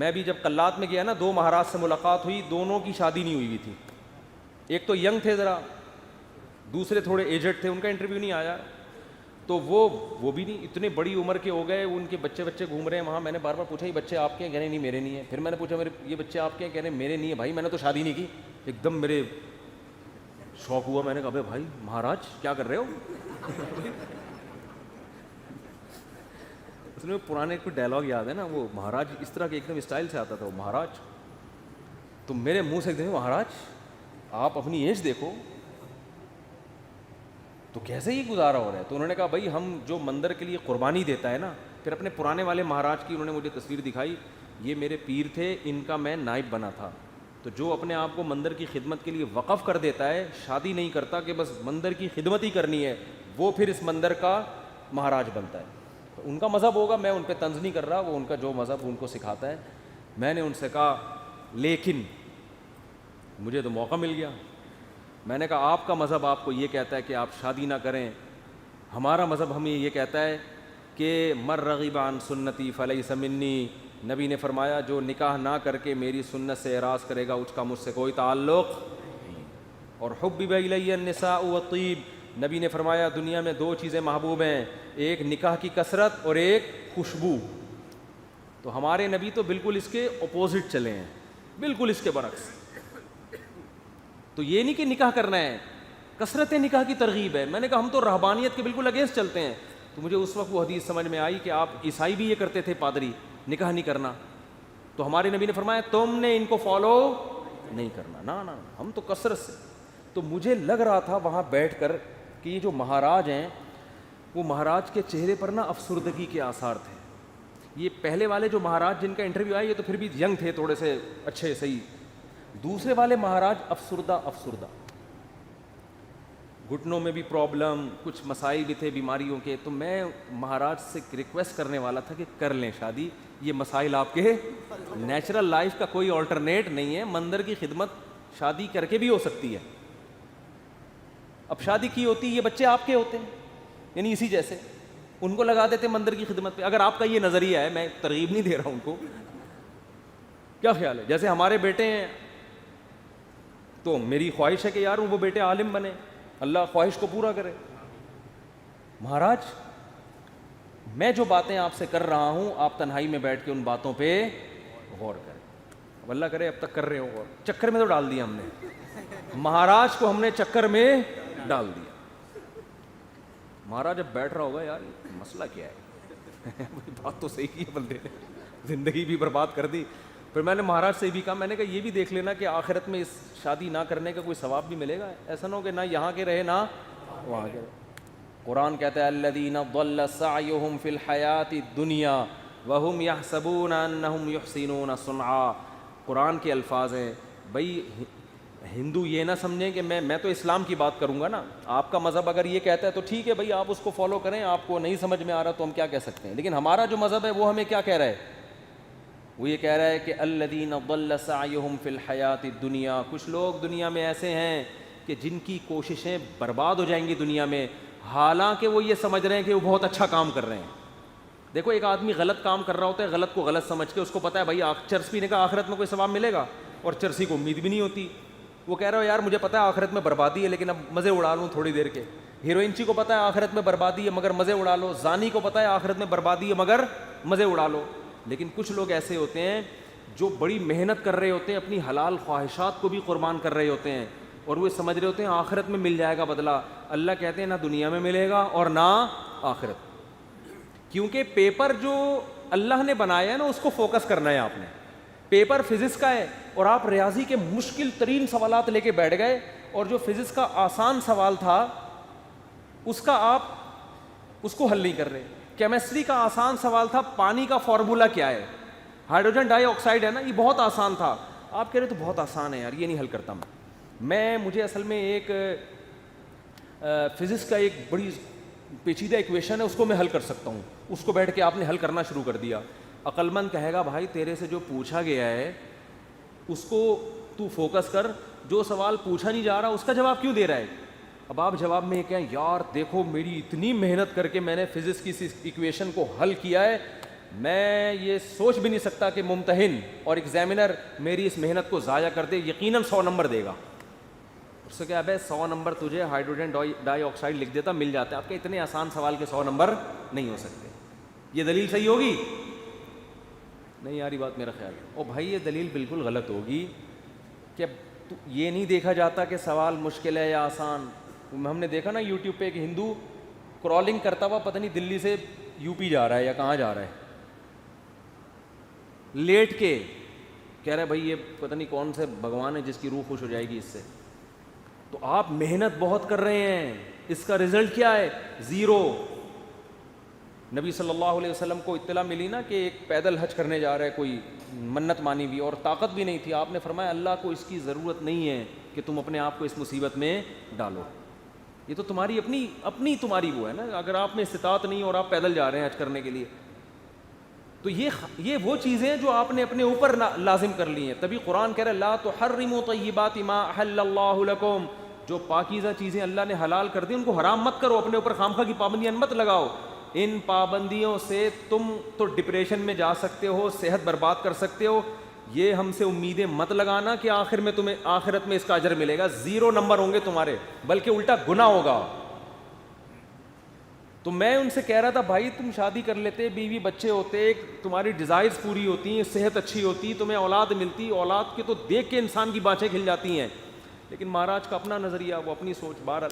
میں بھی جب قلات میں گیا نا 2 مہاراج سے ملاقات ہوئی, دونوں کی شادی نہیں ہوئی تھی. ایک تو ینگ تھے ذرا, دوسرے تھوڑے ایجڈ تھے, ان کا انٹرویو نہیں آیا. تو وہ بھی نہیں, اتنے بڑی عمر کے ہو گئے, ان کے بچے گھوم رہے ہیں وہاں. میں نے بار بار پوچھا یہ بچے آپ کے ہیں؟ کہنے نہیں میرے نہیں ہیں. پھر میں نے پوچھا یہ بچے آپ کے ہیں؟ کہنے میرے نہیں ہیں. بھائی میں نے تو شادی نہیں کی. ایک دم میرے شوق ہوا, میں نے کہا بھائی مہاراج کیا کر رہے ہو؟ اس میں پرانے کوئی ڈائلاگ یاد ہے نا, وہ مہاراج اس طرح کے ایک دم اسٹائل سے آتا تھا, وہ مہاراج. تو میرے منہ سے ایک دم مہاراج آپ اپنی ایج دیکھو, تو کیسے ہی گزارا ہو رہا ہے. تو انہوں نے کہا بھائی ہم جو مندر کے لیے قربانی دیتا ہے نا, پھر اپنے پرانے والے مہاراج کی انہوں نے مجھے تصویر دکھائی, یہ میرے پیر تھے, ان کا میں نائب بنا تھا. تو جو اپنے آپ کو مندر کی خدمت کے لیے وقف کر دیتا ہے, شادی نہیں کرتا کہ بس مندر کی خدمت ہی کرنی ہے, وہ پھر اس مندر کا مہاراج بنتا ہے. تو ان کا مذہب ہوگا, میں ان پہ طنز نہیں کر رہا, وہ ان کا جو مذہب ان کو سکھاتا ہے. میں نے ان سے کہا لیکن مجھے تو موقع مل گیا. میں نے کہا آپ کا مذہب آپ کو یہ کہتا ہے کہ آپ شادی نہ کریں, ہمارا مذہب ہمیں یہ کہتا ہے کہ مر رغب عن سنتی فلیس منی. نبی نے فرمایا جو نکاح نہ کر کے میری سنت سے اعراض کرے گا اس کا مجھ سے کوئی تعلق نہیں. اور حبب الی النساء والطیب, نبی نے فرمایا دنیا میں 2 چیزیں محبوب ہیں, ایک نکاح کی کثرت اور ایک خوشبو. تو ہمارے نبی تو بالکل اس کے اپوزٹ چلے ہیں, بالکل اس کے برعکس. تو یہ نہیں کہ نکاح کرنا ہے, کثرت نکاح کی ترغیب ہے. میں نے کہا ہم تو رہبانیت کے بالکل اگینسٹ چلتے ہیں. تو مجھے اس وقت وہ حدیث سمجھ میں آئی کہ آپ عیسائی بھی یہ کرتے تھے, پادری, نکاح نہیں کرنا. تو ہمارے نبی نے فرمایا تم نے ان کو فالو نہیں کرنا, نا ہم تو کثرت سے. تو مجھے لگ رہا تھا وہاں بیٹھ کر کہ یہ جو مہاراج ہیں وہ مہاراج کے چہرے پر نا افسردگی کے آثار تھے. یہ پہلے والے جو مہاراج جن کا انٹرویو آیا یہ تو پھر بھی ینگ تھے, تھوڑے سے اچھے صحیح. دوسرے والے مہاراج افسردہ, گھٹنوں میں بھی پرابلم, کچھ مسائل بھی تھے بیماریوں کے. تو میں مہاراج سے ریکویسٹ کرنے والا تھا کہ کر لیں شادی, یہ مسائل آپ کے نیچرل لائف کا کوئی آلٹرنیٹ نہیں ہے, مندر کی خدمت شادی کر کے بھی ہو سکتی ہے. اب شادی کی ہوتی یہ بچے آپ کے ہوتے ہیں, یعنی اسی جیسے ان کو لگا دیتے مندر کی خدمت پہ. اگر آپ کا یہ نظریہ ہے, میں ترغیب نہیں دے رہا ہوں ان کو, کیا خیال ہے؟ جیسے ہمارے بیٹے ہیں تو میری خواہش ہے کہ یار وہ بیٹے عالم بنے, اللہ خواہش کو پورا کرے. مہاراج میں جو باتیں آپ سے کر رہا ہوں آپ تنہائی میں بیٹھ کے ان باتوں پہ غور کریں. اب اللہ کرے اب تک کر رہے ہو غور, چکر میں تو ڈال دیا ہم نے, مہاراج کو ہم نے چکر میں ڈال دیا. مہاراج اب بیٹھ رہا ہوگا یار مسئلہ کیا ہے, بات تو صحیح کی ہے بندے نے, زندگی بھی برباد کر دی. پھر میں نے مہاراج سے بھی کہا, میں نے کہا یہ بھی دیکھ لینا کہ آخرت میں اس شادی نہ کرنے کا کوئی ثواب بھی ملے گا, ایسا نہ ہو کہ نہ یہاں کے رہے نہ وہاں کے رہے. قرآن کہتا ہے الذین ضل سعیہم فی الحیاۃ الدنیا وہم یحسبون انہم یحسنون صنعا. قرآن کے الفاظ ہیں. بھائی ہندو یہ نہ سمجھیں کہ میں تو اسلام کی بات کروں گا نا, آپ کا مذہب اگر یہ کہتا ہے تو ٹھیک ہے بھائی آپ اس کو فالو کریں, آپ کو نہیں سمجھ میں آ رہا تو ہم کیا کہہ سکتے ہیں. لیکن ہمارا جو مذہب ہے وہ ہمیں کیا کہہ رہا ہے, وہ یہ کہہ رہا ہے کہ الذین ضل سعیہم فی الحیاۃ الدنیا. کچھ لوگ دنیا میں ایسے ہیں کہ جن کی کوششیں برباد ہو جائیں گی دنیا میں, حالانکہ وہ یہ سمجھ رہے ہیں کہ وہ بہت اچھا کام کر رہے ہیں. دیکھو ایک آدمی غلط کام کر رہا ہوتا ہے, غلط کو غلط سمجھ کے, اس کو پتہ ہے بھائی چرس پینے کا آخرت میں کوئی ثواب ملے گا, اور چرسی کو امید بھی نہیں ہوتی. وہ کہہ رہا ہو یار مجھے پتہ ہے آخرت میں بربادی ہے لیکن اب مزے اڑا لوں تھوڑی دیر کے. ہیروئنچی کو پتہ ہے آخرت میں بربادی ہے مگر مزے اڑا لو. زانی کو پتہ ہے آخرت میں بربادی ہے مگر مزے اڑا لو. لیکن کچھ لوگ ایسے ہوتے ہیں جو بڑی محنت کر رہے ہوتے ہیں, اپنی حلال خواہشات کو بھی قربان کر رہے ہوتے ہیں, اور وہ سمجھ رہے ہوتے ہیں آخرت میں مل جائے گا بدلہ. اللہ کہتے ہیں نہ دنیا میں ملے گا اور نہ آخرت, کیونکہ پیپر جو اللہ نے بنایا ہے نا اس کو فوکس کرنا ہے آپ نے. پیپر فزکس کا ہے اور آپ ریاضی کے مشکل ترین سوالات لے کے بیٹھ گئے, اور جو فزکس کا آسان سوال تھا اس کا آپ اس کو حل نہیں کر رہے. کیمسٹری کا آسان سوال تھا پانی کا فارمولا کیا ہے, ہائیڈروجن ڈائی آکسائڈ ہے نا, یہ بہت آسان تھا. آپ کہہ رہے تو بہت آسان ہے یار, یہ نہیں حل کرتا مجھے اصل میں ایک فزکس کا ایک بڑی پیچیدہ ایکویشن ہے اس کو میں حل کر سکتا ہوں. اس کو بیٹھ کے آپ نے حل کرنا شروع کر دیا. عقل مند کہے گا بھائی تیرے سے جو پوچھا گیا ہے اس کو تو فوکس کر, جو سوال پوچھا نہیں جا رہا اس کا جواب کیوں دے رہا ہے. اب آپ جواب میں یہ کہیں یار دیکھو میری اتنی محنت کر کے میں نے فزکس کی اس ایکویشن کو حل کیا ہے, میں یہ سوچ بھی نہیں سکتا کہ ممتحن اور ایگزامینر میری اس محنت کو ضائع کر دے. یقیناً 100 نمبر دے گا. اس سے کیا ہے 100 نمبر تجھے ہائیڈروجن ڈائی آکسائڈ لکھ دیتا, مل جاتا ہے. آپ کے اتنے آسان سوال کے 100 نمبر نہیں ہو سکتے. یہ دلیل صحیح ہوگی؟ نہیں یاری بات میرا خیال ہے. او بھائی یہ دلیل بالکل غلط ہوگی کہ یہ نہیں دیکھا جاتا کہ سوال مشکل ہے یا آسان. ہم نے دیکھا نا یوٹیوب پہ ایک ہندو کرالنگ کرتا ہوا پتہ نہیں دلی سے یو پی جا رہا ہے یا کہاں جا رہا ہے, لیٹ کے کہہ رہا ہے بھائی یہ پتہ نہیں کون سے بھگوان ہے جس کی روح خوش ہو جائے گی اس سے. تو آپ محنت بہت کر رہے ہیں, اس کا رزلٹ کیا ہے؟ 0. نبی صلی اللہ علیہ وسلم کو اطلاع ملی نا کہ ایک پیدل حج کرنے جا رہا ہے کوئی, منت مانی ہوئی اور طاقت بھی نہیں تھی. آپ نے فرمایا اللہ کو اس کی ضرورت نہیں ہے کہ تم اپنے آپ کو اس مصیبت میں ڈالو. یہ تو تمہاری اپنی تمہاری وہ ہے نا. اگر آپ میں استطاعت نہیں اور آپ پیدل جا رہے ہیں حج کرنے کے لیے, تو یہ وہ چیزیں جو آپ نے اپنے اوپر لازم کر لی ہیں. تبھی قرآن کہہ رہا ہے لا تحرموا طیبات ما احل اللہ لکم, جو پاکیزہ چیزیں اللہ نے حلال کر دی ان کو حرام مت کرو, اپنے اوپر خامخواہ کی پابندیاں مت لگاؤ. ان پابندیوں سے تم تو ڈپریشن میں جا سکتے ہو, صحت برباد کر سکتے ہو. یہ ہم سے امیدیں مت لگانا کہ آخر میں تمہیں آخرت میں اس کا اجر ملے گا. 0 نمبر ہوں گے تمہارے, بلکہ الٹا گناہ ہوگا. تو میں ان سے کہہ رہا تھا بھائی تم شادی کر لیتے, بیوی بچے ہوتے, تمہاری ڈیزائرز پوری ہوتی, صحت اچھی ہوتی, تمہیں اولاد ملتی, اولاد کے تو دیکھ کے انسان کی بانچیں کھل جاتی ہیں. لیکن مہاراج کا اپنا نظریہ, وہ اپنی سوچ. بہرحال